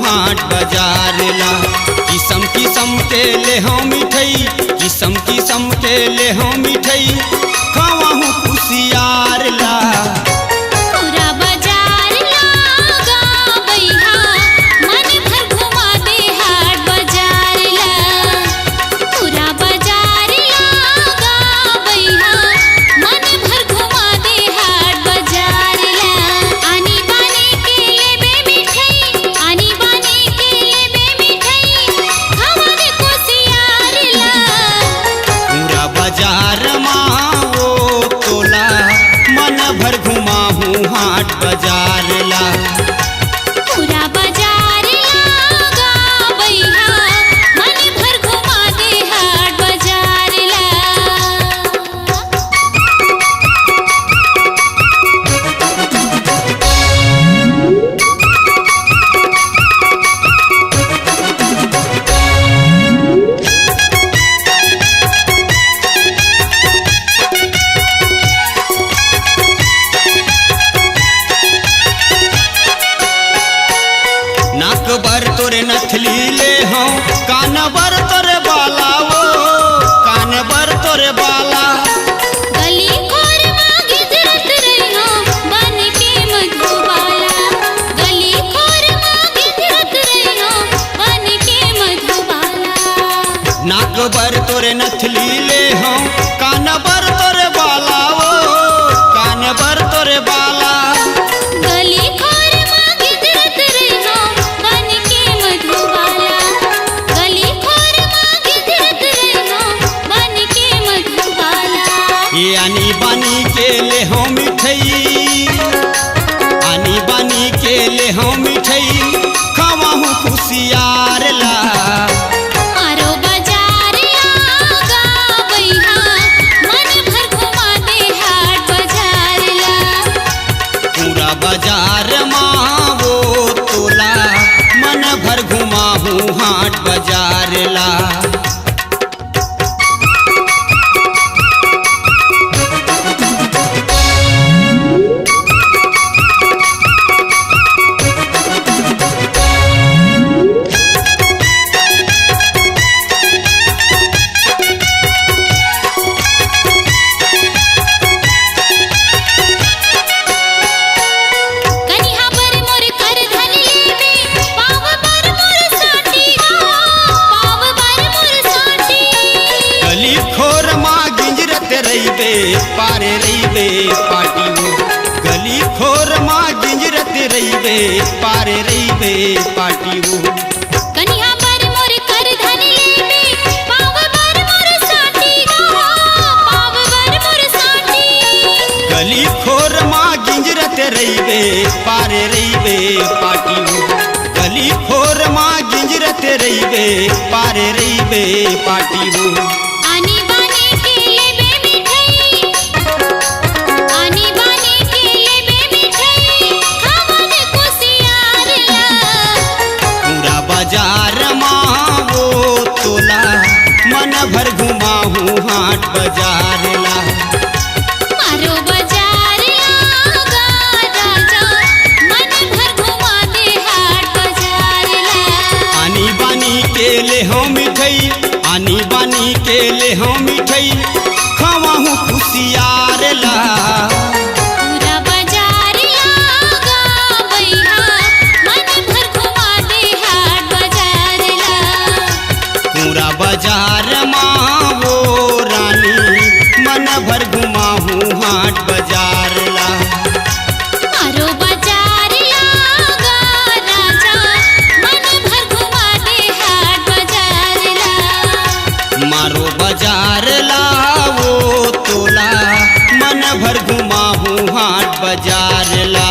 हाट बाजार ला। किस्म किस्म के ले हो मिठाई, किस्म किस्म के ले हो मिठाई, खावाहू कुसियार ला। पूरा बाजार लागा बैहा, मन भर घुमा दे हाट बाजार ला। पूरा बाजार लागा बैहा, मन भर घुमा दे हाट बाजार ला। आनी बानी के लेबे मिठाई, आनी बानी के लेबे मिठाई, खावा दे कुसियार ला। पूरा बाजार माँ वो तोला, मन भर घुमाहू हाट बाजार ला। पूरा बाजार लागा बैहा, मन भर घुमा दे हाट बाजार ला। नाक बर तोरे नथली ले हो, कान बर तोरे बाला वो, कान बर तोरे बाला। गली खोर मांगी जरत रही हो, बन के मधुबाला। गली खोर मांगी जरत रही हो, बन के मधुबाला। नाक बर तोरे नथली ले हो, कान बर तोरे बाला वो, कान बर तोरे बाला। गली खोर मांगी जरत रही हो, बन के मधुबाला। गली खोर मांगी जरत रही हो, बन के मधुबाला। ये आनी बानी के ले हो मिठाई, आनी बानी के ले हो मिठाई, खावाहू कुसियार ला। मारो बाजार लागा बैहा, मन भर घुमा दे हाट बाजार ला। पूरा बाजार माँ वो तोला, मन भर घुमाहू हाट बाजार ला। कनिहा बर मोर कर धन लेबे, पाव बर मोर साटी हो, पाव बर मोर साटी। गली खोर माँ गिंजरत रहीबे, पारे रहीबे पाटी हो। गली खोर माँ गिंजरत रहीबे, पारे रहीबे पाटी हो। कनिहा बर मोर कर धन लेबे, पाव बर मोर साटी हो, पाव बर मोर साटी। गली खोर माँ गिंजरत रहीबे, पारे रहीबे पाटी हो। गली खोर माँ गिंजरत रहीबे, पारे रहीबे पाटी हो। आनी बानी के लेबे मिठाई, आनी बानी के लेबे मिठाई, खावा दे कुसियार ला। पूरा बाजार माँ वो तोला, मन भर घुमाहू हाट बाजार ला। मारो बाजार लागा राजा, मन भर घुमा दे हाट बाजार ला। आनी बानी के ले हो मिठाई, आनी बानी के ले हो मिठाई, खावाहू कुसियार ला। पूरा बाजार लागा बैहा, मन भर घुमा दे हाट बाजार ला। पूरा बाजार माँ वो रानी, मन भर घुमाहू हाट बाजार ला। मारो बाजार लागा राजा, मन भर घुमा दे हाट बाजार ला। मारो बाजार ला वो तोला, मन भर घुमाहू हाट बाजार ला।